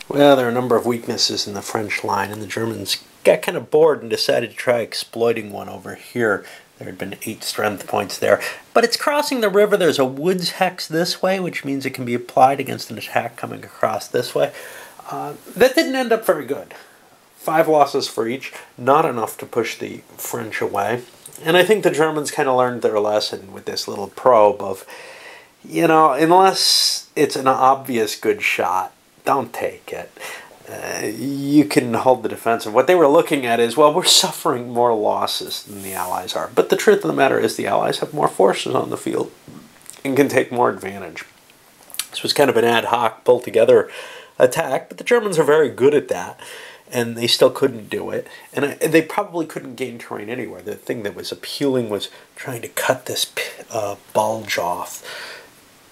Well, there are a number of weaknesses in the French line, and the Germans got kind of bored and decided to try exploiting one over here. There had been 8 strength points there. But it's crossing the river. There's a woods hex this way, which means it can be applied against an attack coming across this way. That didn't end up very good. 5 losses for each, not enough to push the French away. And I think the Germans kind of learned their lesson with this little probe of, you know, unless it's an obvious good shot, don't take it. You can hold the defensive. What they were looking at is, well, we're suffering more losses than the Allies are. But the truth of the matter is the Allies have more forces on the field and can take more advantage. This was kind of an ad hoc, pull-together attack, but the Germans are very good at that, and they still couldn't do it. And they probably couldn't gain terrain anywhere. The thing that was appealing was trying to cut this bulge off.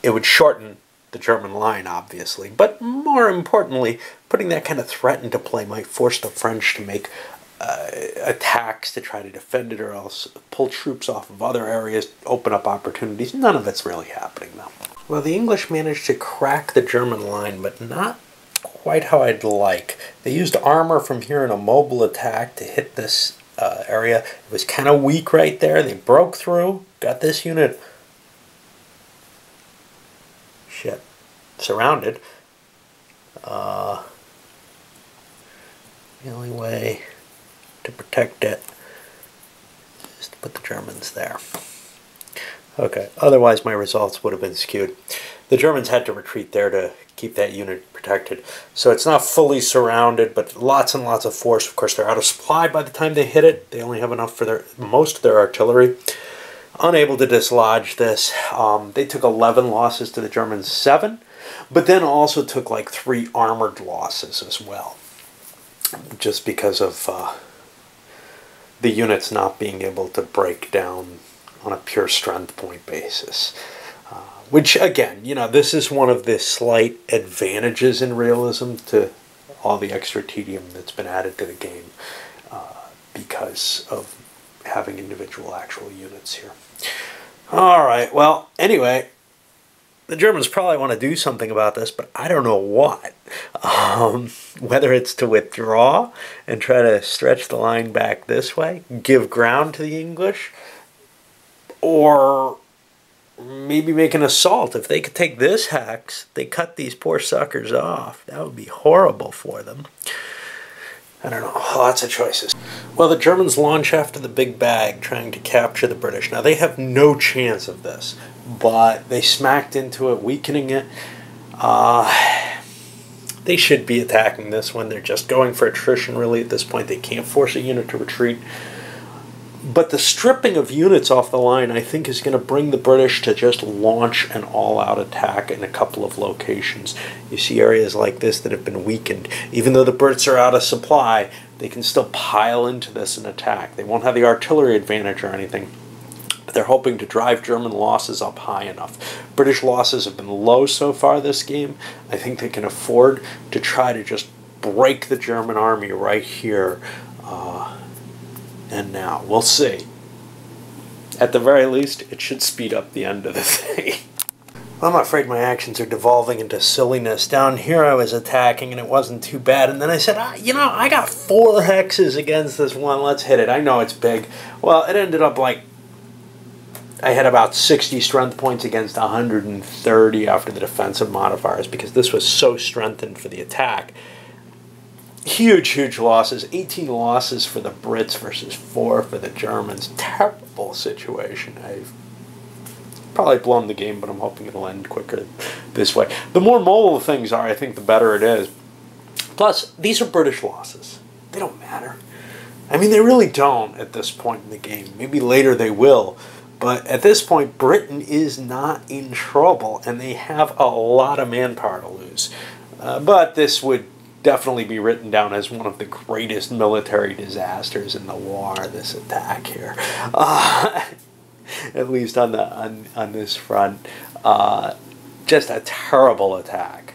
It would shorten the German line, obviously, but more importantly, putting that kind of threat into play might force the French to make attacks to try to defend it, or else pull troops off of other areas, open up opportunities. None of it's really happening, though. Well, the English managed to crack the German line, but not quite how I'd like. They used armor from here in a mobile attack to hit this area. It was kind of weak right there. They broke through, got this unit surrounded. The only way to protect it is to put the Germans there. Okay, otherwise my results would have been skewed. The Germans had to retreat there to keep that unit protected. So it's not fully surrounded, but lots and lots of force. Of course, they're out of supply by the time they hit it. They only have enough for most of their artillery. Unable to dislodge this. They took 11 losses to the Germans' 7, but then also took like 3 armored losses as well, just because of the units not being able to break down on a pure strength point basis. Which, again, you know, this is one of the slight advantages in realism to all the extra tedium that's been added to the game because of having individual actual units here. Alright, well, anyway, the Germans probably want to do something about this, but I don't know what. Whether it's to withdraw and try to stretch the line back this way, give ground to the English, or maybe make an assault. If they could take this hex, they cut these poor suckers off. That would be horrible for them. I don't know, lots of choices. Well, the Germans launch after the big bag, trying to capture the British. Now, they have no chance of this, but they smacked into it, weakening it. They should be attacking this one. They're just going for attrition, really, at this point. They can't force a unit to retreat. But the stripping of units off the line, I think, is going to bring the British to just launch an all-out attack in a couple of locations. You see areas like this that have been weakened. Even though the Brits are out of supply, they can still pile into this and attack. They won't have the artillery advantage or anything, but they're hoping to drive German losses up high enough. British losses have been low so far this game. I think they can afford to try to just break the German army right here. And now, we'll see. At the very least, it should speed up the end of the thing. I'm afraid my actions are devolving into silliness. Down here I was attacking and it wasn't too bad. And then I said, you know, I got 4 hexes against this one. Let's hit it. I know it's big. Well, it ended up like I had about 60 strength points against 130 after the defensive modifiers, because this was so strengthened for the attack. Huge, huge losses. 18 losses for the Brits versus 4 for the Germans. Terrible situation. I've probably blown the game, but I'm hoping it'll end quicker this way. The more mobile things are, I think, the better it is. Plus, these are British losses. They don't matter. I mean, they really don't at this point in the game. Maybe later they will. But at this point, Britain is not in trouble, and they have a lot of manpower to lose. But this would definitely be written down as one of the greatest military disasters in the war, this attack here. At least on this front. Just a terrible attack.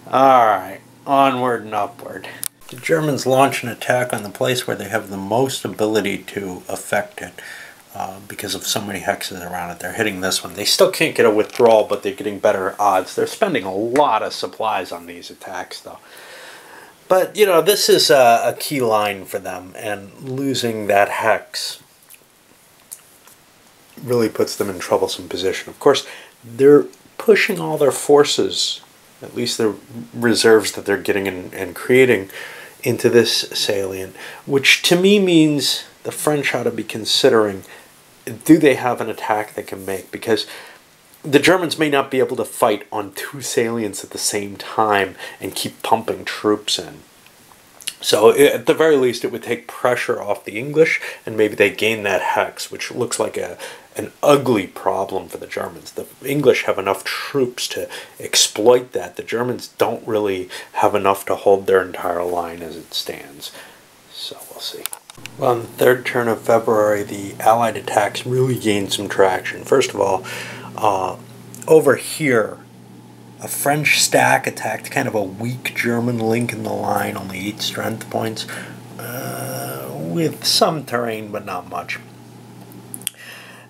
Alright, onward and upward. The Germans launch an attack on the place where they have the most ability to affect it. Because of so many hexes around it. They're hitting this one. They still can't get a withdrawal, but they're getting better odds. They're spending a lot of supplies on these attacks, though. But, you know, this is a key line for them, and losing that hex really puts them in a troublesome position. Of course, they're pushing all their forces, at least the reserves that they're getting and creating, into this salient, which to me means the French ought to be considering, do they have an attack they can make? Because the Germans may not be able to fight on two salients at the same time and keep pumping troops in. So at the very least, it would take pressure off the English, and maybe they gain that hex, which looks like an ugly problem for the Germans. The English have enough troops to exploit that. The Germans don't really have enough to hold their entire line as it stands. So we'll see. Well, on the third turn of February, the Allied attacks really gained some traction. First of all, over here, a French stack attacked kind of a weak German link in the line, only 8 strength points, with some terrain, but not much.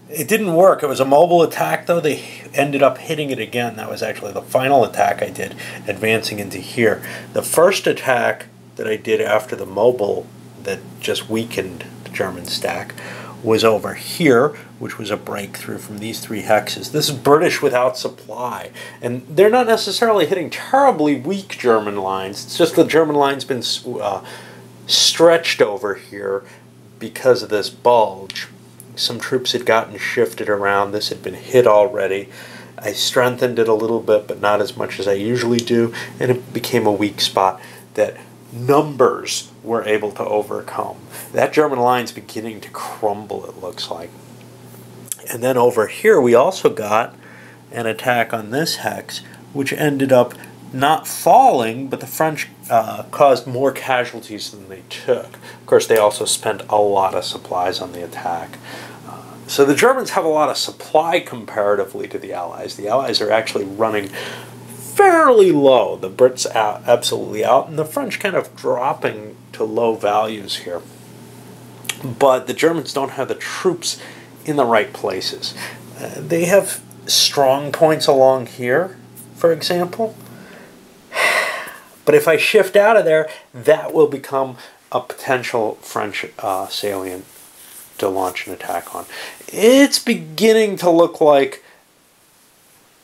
It didn't work. It was a mobile attack, though. They ended up hitting it again. That was actually the final attack I did, advancing into here. The first attack that I did after the mobile that just weakened the German stack was over here, which was a breakthrough from these 3 hexes. This is British without supply, and they're not necessarily hitting terribly weak German lines. It's just the German line's been stretched over here because of this bulge. Some troops had gotten shifted around. This had been hit already. I strengthened it a little bit, but not as much as I usually do, and it became a weak spot that numbers were able to overcome. That German line's beginning to crumble, it looks like. And then over here we also got an attack on this hex, which ended up not falling, but the French caused more casualties than they took. Of course, they also spent a lot of supplies on the attack. So the Germans have a lot of supply comparatively to the Allies. The Allies are actually running fairly low. The Brits out, absolutely out, and the French kind of dropping to low values here. But the Germans don't have the troops in the right places. They have strong points along here, for example. But if I shift out of there, that will become a potential French salient to launch an attack on. It's beginning to look like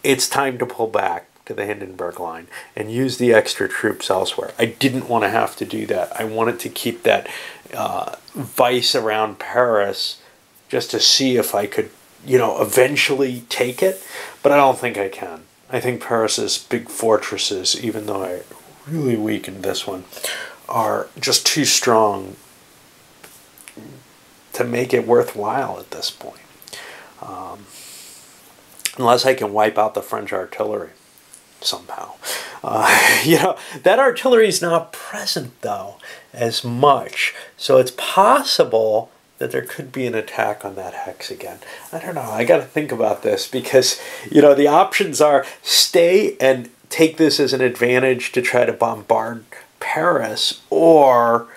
it's time to pull back to the Hindenburg line and use the extra troops elsewhere. I didn't want to have to do that. I wanted to keep that vice around Paris just to see if I could, you know, eventually take it, but I don't think I can. I think Paris's big fortresses, even though I really weakened this one, are just too strong to make it worthwhile at this point. Unless I can wipe out the French artillery somehow. You know, that artillery is not present, though, as much. So it's possible that there could be an attack on that hex again. I don't know. I got to think about this because, you know, the options are stay and take this as an advantage to try to bombard Paris, or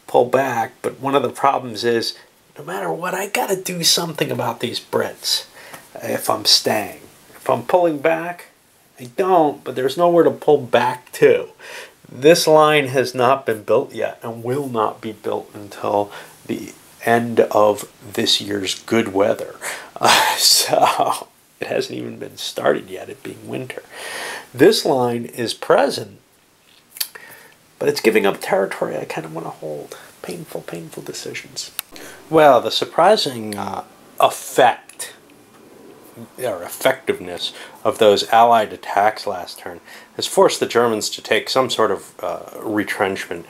pull back. But one of the problems is, no matter what, I got to do something about these Brits if I'm staying. If I'm pulling back, I don't, but there's nowhere to pull back to. This line has not been built yet and will not be built until the end of this year's good weather. So it hasn't even been started yet, it being winter. This line is present, but it's giving up territory I kind of want to hold. Painful, painful decisions. Well, the surprising effectiveness of those Allied attacks last turn has forced the Germans to take some sort of retrenchment.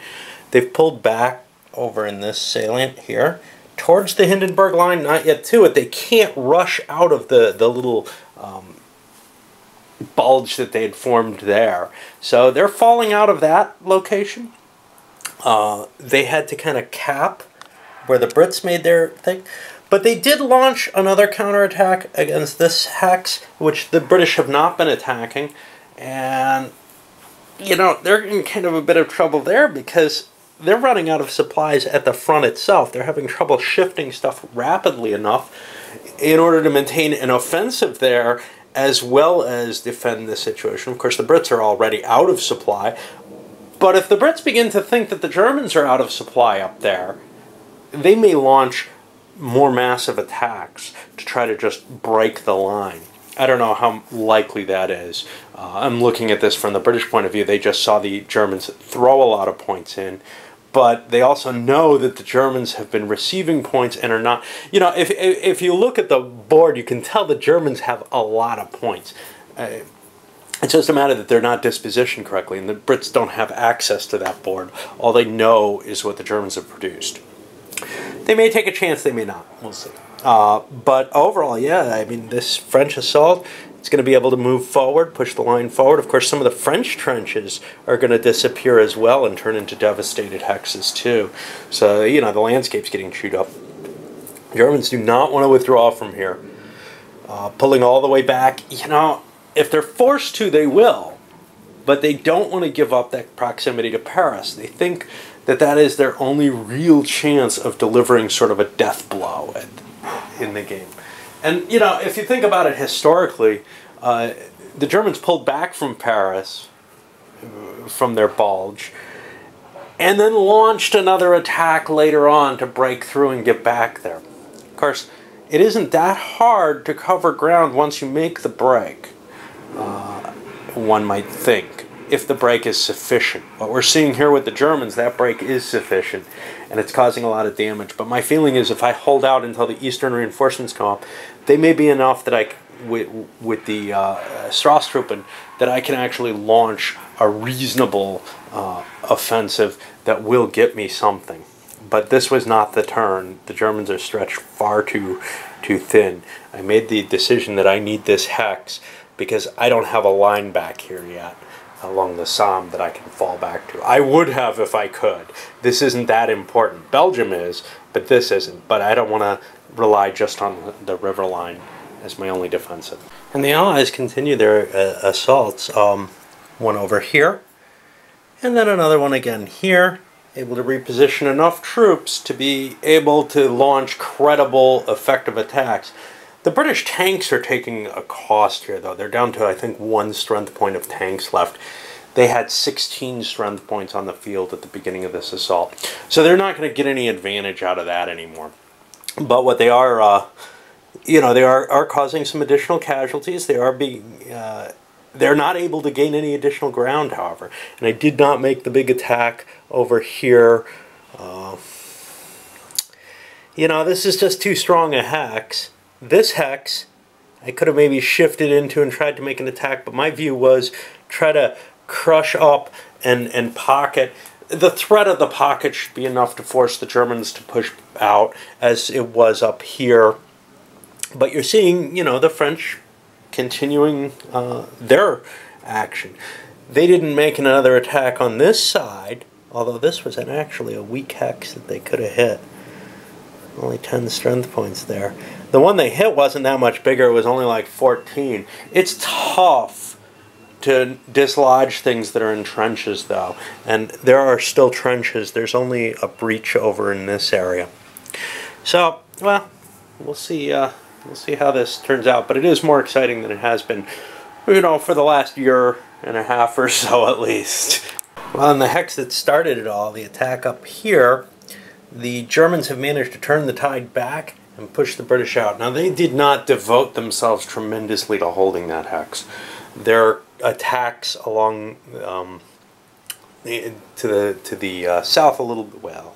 They've pulled back over in this salient here towards the Hindenburg line, not yet to it. They can't rush out of the little bulge that they had formed there. So they're falling out of that location. They had to kind of cap where the Brits made their thing. But they did launch another counterattack against this hex, which the British have not been attacking. And, you know, they're in kind of a bit of trouble there because they're running out of supplies at the front itself. They're having trouble shifting stuff rapidly enough in order to maintain an offensive there as well as defend the situation. Of course, the Brits are already out of supply, But if the Brits begin to think that the Germans are out of supply up there, they may launch more massive attacks to try to just break the line. I don't know how likely that is. I'm looking at this from the British point of view. They just saw the Germans throw a lot of points in, but they also know that the Germans have been receiving points and are not... You know, if you look at the board, you can tell the Germans have a lot of points. It's just a matter that they're not dispositioned correctly, and the Brits don't have access to that board. All they know is what the Germans have produced. They may take a chance, they may not. We'll see. But overall, yeah, I mean, this French assault, it's going to be able to move forward, push the line forward. Of course, some of the French trenches are going to disappear as well and turn into devastated hexes too. So, you know, the landscape's getting chewed up. Germans do not want to withdraw from here. Pulling all the way back, you know, if they're forced to, they will. But they don't want to give up that proximity to Paris. They think that that is their only real chance of delivering sort of a death blow in the game. And, you know, if you think about it historically, the Germans pulled back from Paris, from their bulge, and then launched another attack later on to break through and get back there. Of course, it isn't that hard to cover ground once you make the break, one might think, if the break is sufficient. What we're seeing here with the Germans, that break is sufficient, and it's causing a lot of damage. But my feeling is if I hold out until the eastern reinforcements come up, they may be enough that with the Strasstruppen, that I can actually launch a reasonable offensive that will get me something. But this was not the turn. The Germans are stretched far too thin. I made the decision that I need this hex because I don't have a line back here yet along the Somme that I can fall back to. I would have if I could. This isn't that important. Belgium is, but this isn't. But I don't want to rely just on the river line as my only defensive. And the Allies continue their assaults. One over here, and then another one again here, able to reposition enough troops to be able to launch credible, effective attacks. The British tanks are taking a cost here, though. They're down to, I think, 1 strength point of tanks left. They had 16 strength points on the field at the beginning of this assault. So they're not going to get any advantage out of that anymore. But what they are, you know, they are causing some additional casualties. They are being... they're not able to gain any additional ground, however. And I did not make the big attack over here. You know, this is just too strong a hex. This hex, I could have maybe shifted into and tried to make an attack, but my view was try to crush up and pocket. The threat of the pocket should be enough to force the Germans to push out, as it was up here. But you're seeing, you know, the French continuing their action. They didn't make another attack on this side, although this was actually a weak hex that they could have hit. Only 10 strength points there. The one they hit wasn't that much bigger. It was only like 14. It's tough to dislodge things that are in trenches, though. And there are still trenches. There's only a breach over in this area. So, well, we'll see how this turns out. But it is more exciting than it has been, you know, for the last year and a half or so at least. Well, in the hex that started it all, the attack up here, the Germans have managed to turn the tide back and push the British out. Now, they did not devote themselves tremendously to holding that hex. Their attacks along to the south a little bit, well,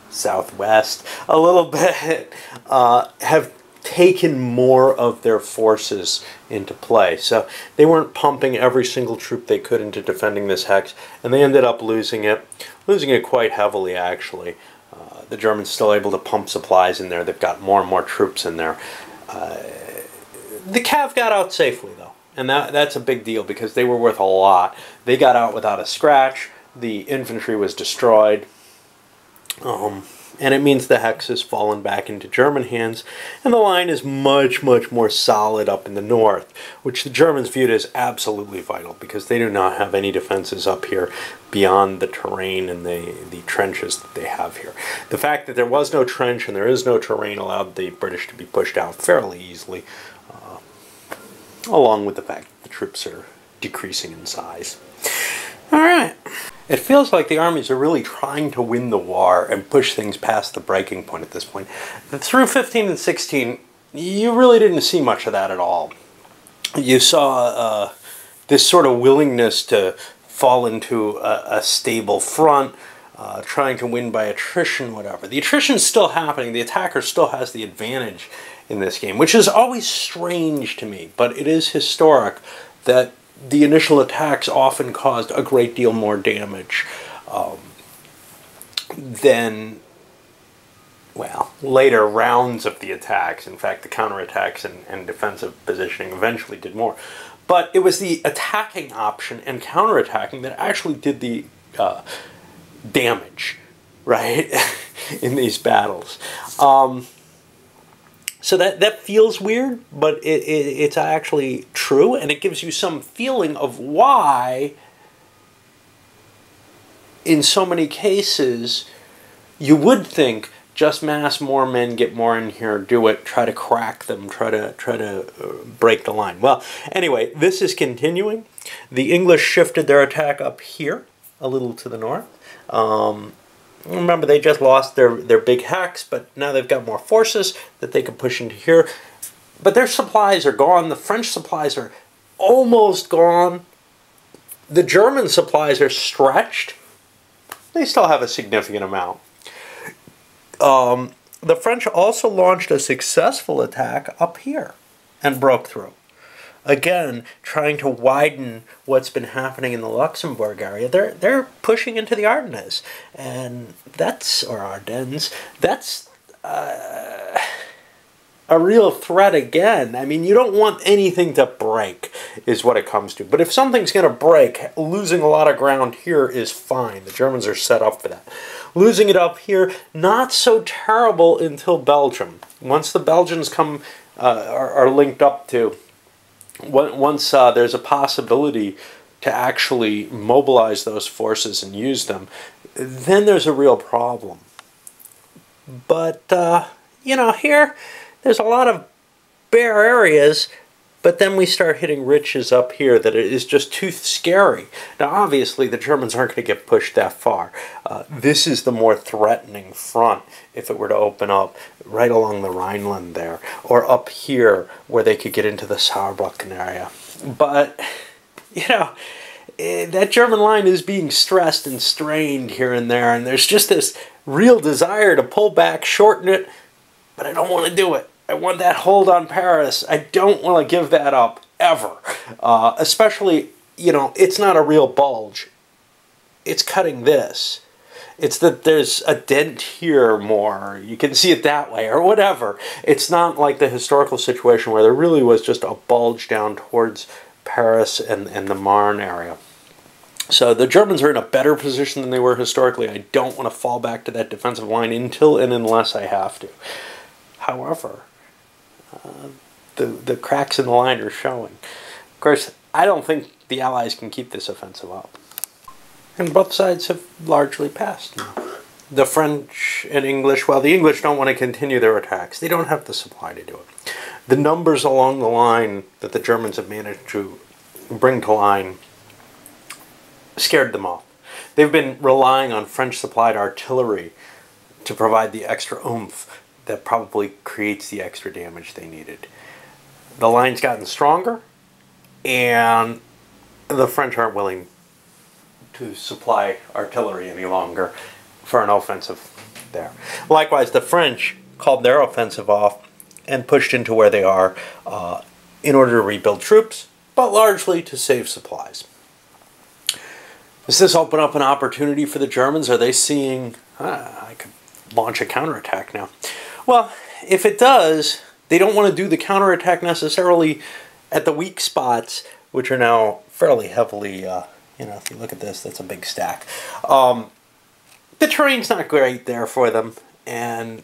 southwest a little bit, have taken more of their forces into play. So they weren't pumping every single troop they could into defending this hex, and they ended up losing it quite heavily, actually. The Germans still able to pump supplies in there. They've got more and more troops in there. The Cav got out safely, though, and that's a big deal because they were worth a lot. They got out without a scratch. The infantry was destroyed. And it means the hex has fallen back into German hands, and the line is much, much more solid up in the north, which the Germans viewed as absolutely vital because they do not have any defenses up here beyond the terrain and the trenches that they have here. The fact that there was no trench and there is no terrain allowed the British to be pushed out fairly easily, along with the fact that the troops are decreasing in size. All right. It feels like the armies are really trying to win the war and push things past the breaking point at this point. Through 15 and 16, you really didn't see much of that at all. You saw this sort of willingness to fall into a stable front, trying to win by attrition, whatever. The attrition's still happening. The attacker still has the advantage in this game, which is always strange to me, but it is historic that the initial attacks often caused a great deal more damage than, well, later rounds of the attacks. In fact, the counterattacks and defensive positioning eventually did more. But it was the attacking option and counterattacking that actually did the damage, right, in these battles. So that feels weird, but it's actually true, and it gives you some feeling of why, in so many cases, you would think just mass more men, get more in here, do it, try to crack them, try to break the line. Well, anyway, this is continuing. The English shifted their attack up here, a little to the north. Remember, they just lost their big hacks, but now they've got more forces that they can push into here. But their supplies are gone. The French supplies are almost gone. The German supplies are stretched. They still have a significant amount. The French also launched a successful attack up here and broke through. Again, trying to widen what's been happening in the Luxembourg area. They're pushing into the Ardennes, and or Ardennes. That's a real threat again. I mean, you don't want anything to break, is what it comes to. But if something's going to break, losing a lot of ground here is fine. The Germans are set up for that. Losing it up here, not so terrible until Belgium. Once the Belgians come are linked up to. Once there's a possibility to actually mobilize those forces and use them, then there's a real problem. But, you know, here, there's a lot of bare areas, but then we start hitting riches up here that it is just too scary. Now, obviously, the Germans aren't going to get pushed that far. This is the more threatening front if it were to open up right along the Rhineland there, or up here where they could get into the Saarbrücken area. But, you know, that German line is being stressed and strained here and there, and there's just this real desire to pull back, shorten it, but I don't want to do it. I want that hold on Paris. I don't want to give that up, ever. Especially, you know, it's not a real bulge. It's cutting this. It's that there's a dent here more. You can see it that way, or whatever. It's not like the historical situation where there really was just a bulge down towards Paris and the Marne area. So the Germans are in a better position than they were historically. I don't want to fall back to that defensive line until and unless I have to. However, the cracks in the line are showing. Of course, I don't think the Allies can keep this offensive up. And both sides have largely passed now. The French and English, well, the English don't want to continue their attacks. They don't have the supply to do it. The numbers along the line that the Germans have managed to bring to line scared them off. They've been relying on French-supplied artillery to provide the extra oomph that probably creates the extra damage they needed. The line's gotten stronger, and the French aren't willing to supply artillery any longer for an offensive there. Likewise, the French called their offensive off and pushed into where they are in order to rebuild troops, but largely to save supplies. Does this open up an opportunity for the Germans? Are they seeing, I could launch a counterattack now? Well, if it does, they don't want to do the counterattack necessarily at the weak spots, which are now fairly heavily, you know, if you look at this, that's a big stack. The terrain's not great there for them, and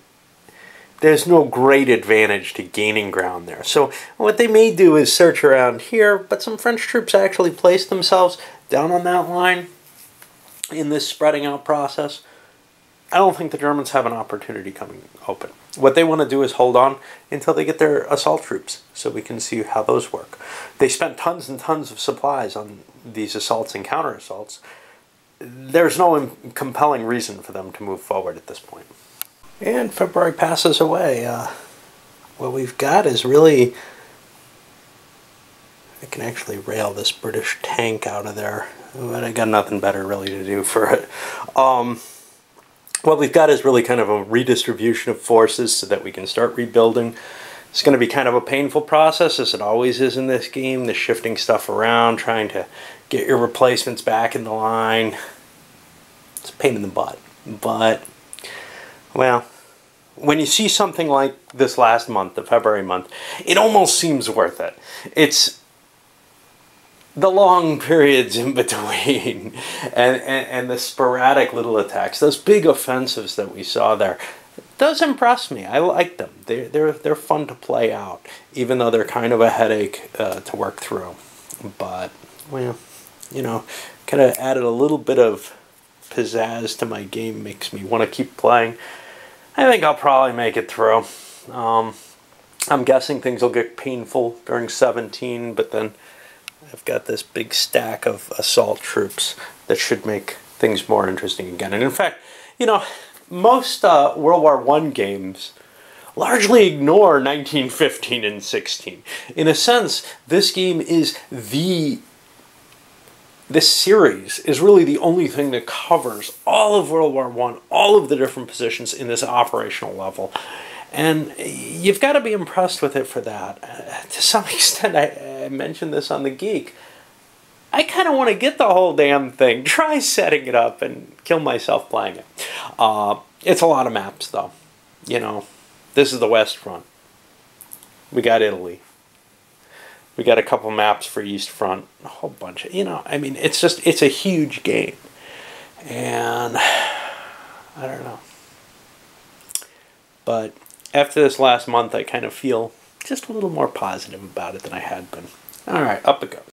there's no great advantage to gaining ground there. So what they may do is search around here, but some French troops actually place themselves down on that line in this spreading out process. I don't think the Germans have an opportunity coming open. What they want to do is hold on until they get their assault troops, so we can see how those work. They spent tons and tons of supplies on these assaults and counter-assaults, there's no compelling reason for them to move forward at this point. And February passes away. What we've got is really, I can actually rail this British tank out of there, but I got nothing better really to do for it. What we've got is really kind of a redistribution of forces so that we can start rebuilding. It's going to be kind of a painful process, as it always is in this game, the shifting stuff around, trying to get your replacements back in the line. It's a pain in the butt. But, well, when you see something like this last month, the February month, it almost seems worth it. It's the long periods in between and the sporadic little attacks, those big offensives that we saw there, does impress me. I like them. They're fun to play out, even though they're kind of a headache to work through. But, well, you know, kind of added a little bit of pizzazz to my game, makes me want to keep playing. I think I'll probably make it through. I'm guessing things will get painful during 17, but then I've got this big stack of assault troops that should make things more interesting again. And in fact, you know, most World War I games largely ignore 1915 and 16. In a sense, this game is this series is really the only thing that covers all of World War I, all of the different positions in this operational level. And you've got to be impressed with it for that. To some extent, I mentioned this on The Geek, I kind of want to get the whole damn thing, try setting it up, and kill myself playing it. It's a lot of maps, though. You know, this is the West Front. We got Italy. We got a couple maps for East Front, a whole bunch of, you know, I mean, it's a huge game. And I don't know. But after this last month, I kind of feel just a little more positive about it than I had been. All right, up it goes.